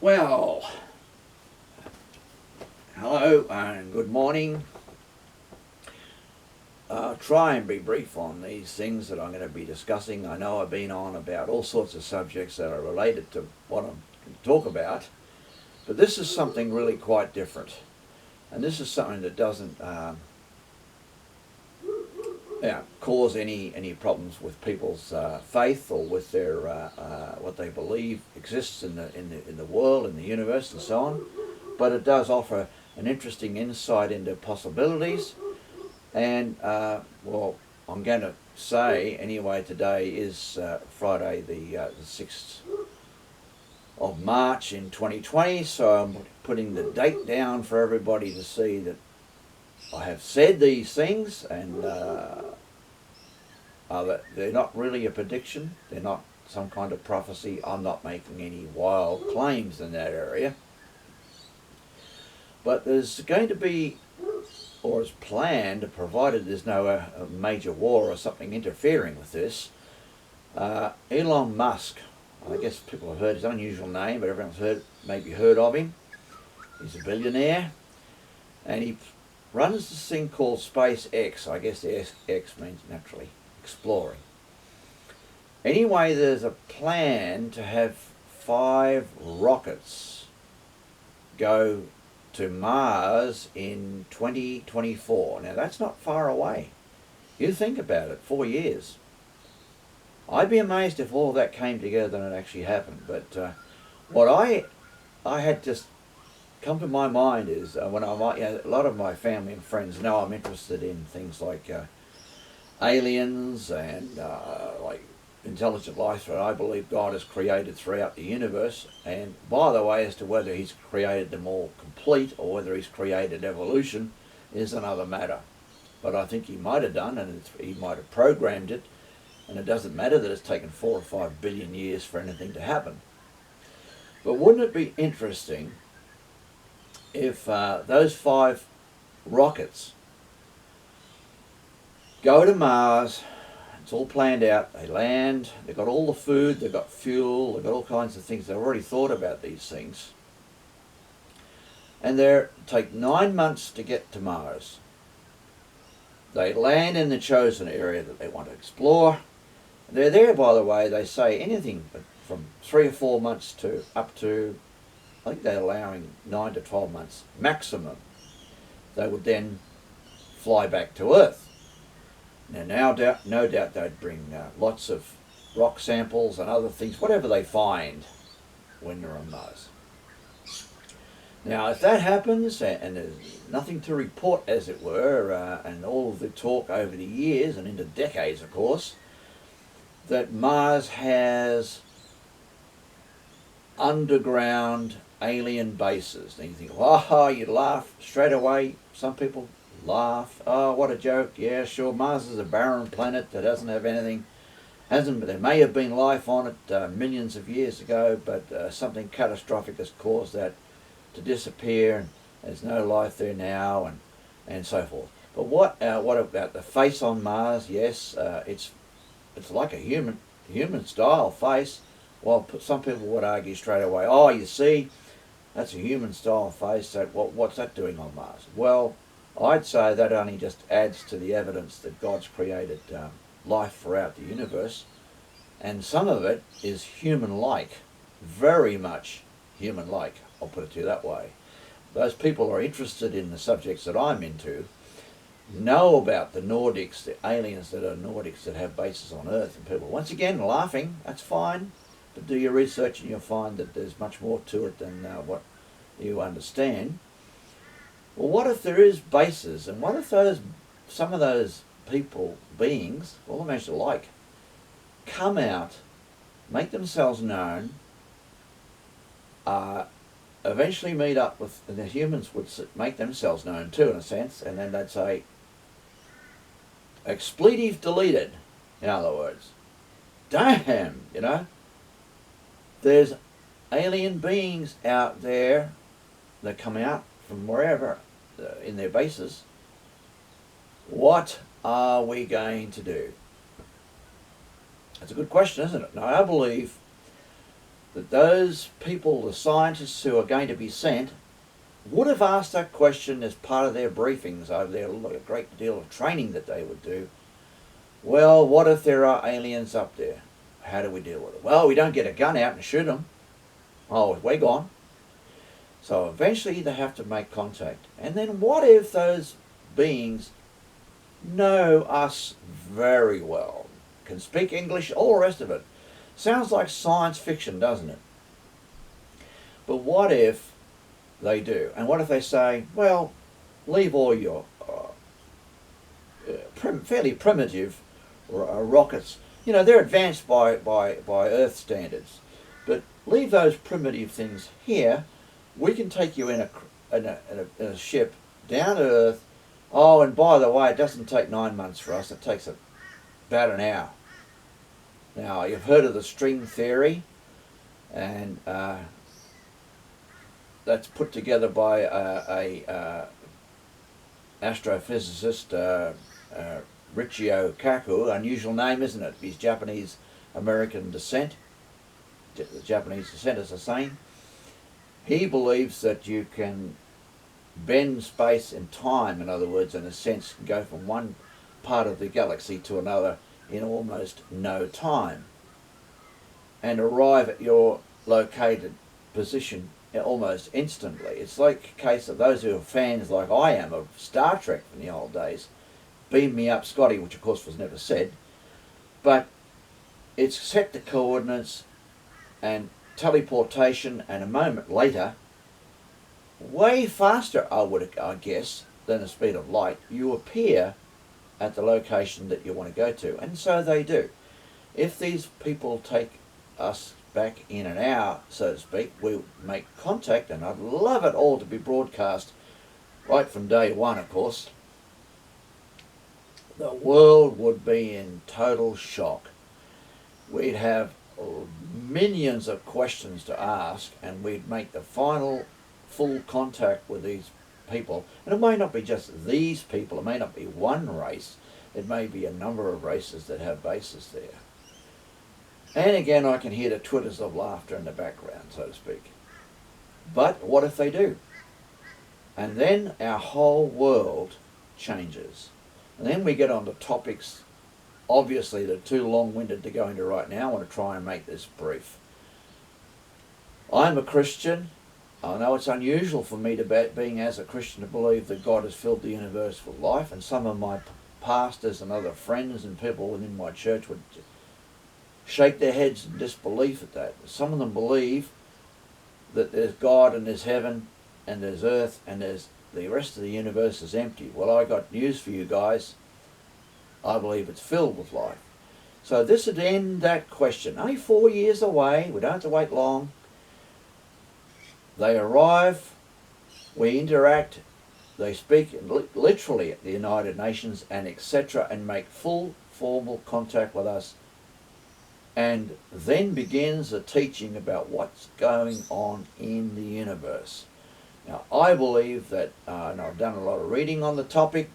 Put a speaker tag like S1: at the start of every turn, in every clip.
S1: Well, hello and good morning. Try and be brief on these things that I'm going to be discussing. I know I've been on about all sorts of subjects that are related to what I'm going to talk about, but this is something really quite different. And this is something that doesn't cause any problems with people's faith or with their what they believe exists in the world, in the universe, and so on. But it does offer an interesting insight into possibilities. And well, I'm going to say anyway. Today is Friday, the 6th of March in 2020. So I'm putting the date down for everybody to see that I have said these things, and they're not really a prediction. They're not some kind of prophecy. I'm not making any wild claims in that area. But there's going to be, or is planned, provided there's no major war or something interfering with this, Elon Musk. I guess people have heard his unusual name, but everyone's maybe heard of him. He's a billionaire, and he runs this thing called SpaceX. I guess the X means naturally exploring. Anyway, there's a plan to have 5 rockets go to Mars in 2024. Now that's not far away. You think about it, 4 years. I'd be amazed if all of that came together and it actually happened. But what I had just come to my mind is when a lot of my family and friends know I'm interested in things like aliens and like intelligent life that I believe God has created throughout the universe. And by the way, as to whether he's created them all complete or whether he's created evolution is another matter. But I think he might have done, and he might have programmed it, and it doesn't matter that it's taken 4 or 5 billion years for anything to happen. But wouldn't it be interesting if those 5 rockets go to Mars? It's all planned out. They land, they've got all the food, they've got fuel, they've got all kinds of things. They've already thought about these things. And they take 9 months to get to Mars. They land in the chosen area that they want to explore. They're there, by the way, they say anything from 3 or 4 months to up to, I think they're allowing 9 to 12 months maximum. They would then fly back to Earth. Now, no doubt they'd bring lots of rock samples and other things, whatever they find when they're on Mars. Now, if that happens, and there's nothing to report, as it were, and all of the talk over the years and into decades, of course, that Mars has underground alien bases. And you think, oh, you laugh straight away. Some people laugh. Oh, what a joke. Yeah, sure, Mars is a barren planet that doesn't have anything. There may have been life on it millions of years ago, but something catastrophic has caused that to disappear, and there's no life there now, and so forth. But what about the face on Mars? Yes, it's like a human style face. Well, some people would argue straight away, oh, you see, that's a human style face, so what's that doing on Mars? Well, I'd say that only just adds to the evidence that God's created life throughout the universe, and some of it is human-like, very much human-like, I'll put it to you that way. Those people who are interested in the subjects that I'm into know about the Nordics, the aliens that are Nordics that have bases on Earth, and people, once again, laughing, that's fine, but do your research and you'll find that there's much more to it than what you understand. Well, what if there is bases, and what if some of those beings, all the most alike, come out, make themselves known, eventually meet up with, and the humans would make themselves known too, in a sense, and then they'd say, expletive deleted, in other words. Damn, there's alien beings out there that come out from wherever in their bases. What are we going to do? That's a good question, isn't it? Now, I believe that those people, the scientists who are going to be sent, would have asked that question as part of their briefings over their great deal of training that they would do. Well, what if there are aliens up there? How do we deal with it? Well, we don't get a gun out and shoot them. Oh, we're gone. So eventually they have to make contact. And then what if those beings know us very well, can speak English, all the rest of it? Sounds like science fiction, doesn't it? But what if they do? And what if they say, well, leave all your fairly primitive rockets. You know, they're advanced by Earth standards. But leave those primitive things here. We can take you in a ship down to Earth. Oh, and by the way, it doesn't take 9 months for us. It takes about an hour. Now, you've heard of the string theory, and that's put together by a astrophysicist, Richio Kaku. Unusual name, isn't it? He's Japanese-American descent. The Japanese descendants are saying. He believes that you can bend space and time, in other words, in a sense, go from one part of the galaxy to another in almost no time, and arrive at your located position almost instantly. It's like a case of those who are fans, like I am, of Star Trek from the old days. Beam me up, Scotty, which of course was never said, but it's set the coordinates and teleportation, and a moment later, way faster, I guess, than the speed of light, you appear at the location that you want to go to. And so they do. If these people take us back in an hour, so to speak, we make contact, and I'd love it all to be broadcast right from day one, of course. The world would be in total shock. We'd have millions of questions to ask, and we'd make the final full contact with these people. And it may not be just these people, it may not be one race, it may be a number of races that have bases there. And again, I can hear the twitters of laughter in the background, so to speak. But what if they do? And then our whole world changes. And then we get on to topics, obviously, that are too long-winded to go into right now. I want to try and make this brief. I'm a Christian. I know it's unusual for me, being as a Christian, to believe that God has filled the universe with life, and some of my pastors and other friends and people within my church would shake their heads in disbelief at that. Some of them believe that there's God and there's heaven and there's earth and there's the rest of the universe is empty. Well, I got news for you guys. I believe it's filled with life. So this would end that question. Only 4 years away. We don't have to wait long. They arrive, we interact, they speak literally at the United Nations and etc., and make full formal contact with us. And then begins the teaching about what's going on in the universe. Now, I believe that, and I've done a lot of reading on the topic.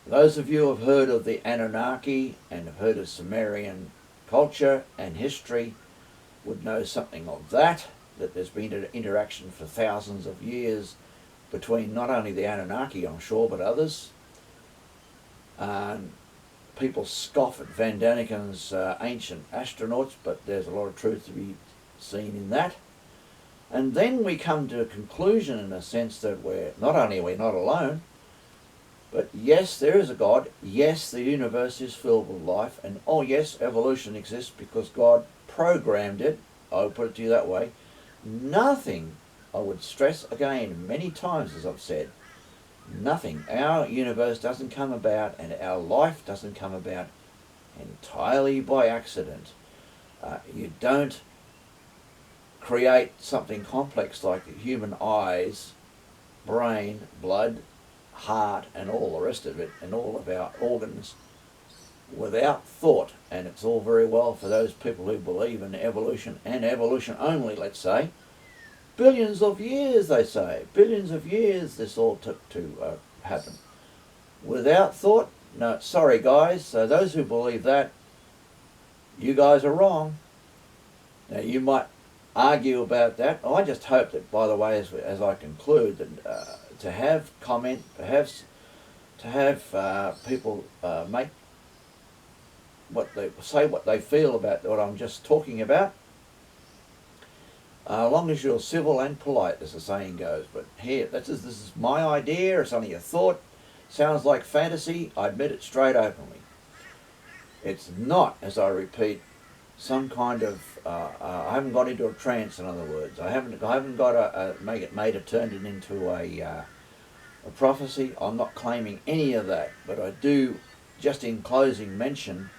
S1: Those of you who have heard of the Anunnaki and have heard of Sumerian culture and history would know something of that there's been an interaction for thousands of years between not only the Anunnaki, I'm sure, but others. People scoff at Van Daniken's ancient astronauts, but there's a lot of truth to be seen in that. And then we come to a conclusion, in a sense, that we're not alone, but yes, there is a God. Yes, the universe is filled with life, and oh yes, evolution exists because God programmed it. I would put it to you that way. Nothing, I would stress again many times, as I've said, nothing. Our universe doesn't come about, and our life doesn't come about entirely by accident. You don't create something complex like the human eyes, brain, blood, heart, and all the rest of it, and all of our organs, without thought. And it's all very well for those people who believe in evolution, and evolution only, let's say. Billions of years, they say. Billions of years this all took to happen. Without thought? No, sorry guys. So those who believe that, you guys are wrong. Now you might argue about that. I just hope that, by the way, as I conclude, that to have comment, perhaps to have people make what they feel about what I'm just talking about, as long as you're civil and polite, as the saying goes. But here, this is my idea. It's only a thought. Sounds like fantasy. I admit it straight openly. It's not, as I repeat, some kind of. I haven't got into a trance. In other words, I haven't got turned it into a prophecy. I'm not claiming any of that. But I do, just in closing, mention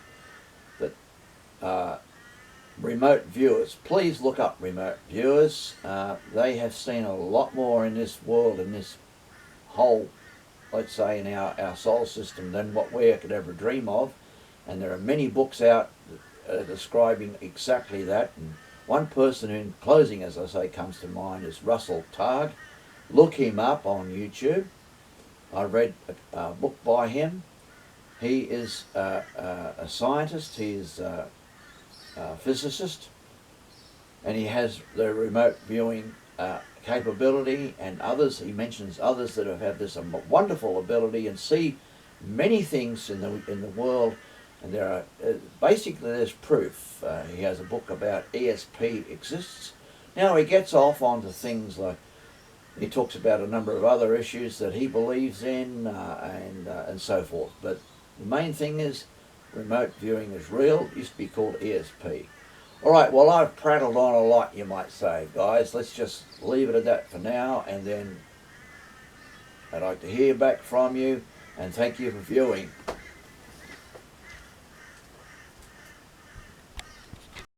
S1: that remote viewers, please look up remote viewers. They have seen a lot more in this world, in this whole, let's say, in our solar system than what we could ever dream of. And there are many books out describing exactly that. And one person, in closing, as I say, comes to mind is Russell Targ. Look him up on YouTube. I read a book by him. He is a scientist. He is a physicist, and he has the remote viewing capability, and others. He mentions others that have had this wonderful ability and see many things in the world. And there are basically there's proof. He has a book about ESP exists. Now he gets off onto things like he talks about a number of other issues that he believes in and so forth. But the main thing is remote viewing is real. It used to be called ESP. All right, well, I've prattled on a lot, you might say, guys. Let's just leave it at that for now, and then I'd like to hear back from you, and thank you for viewing.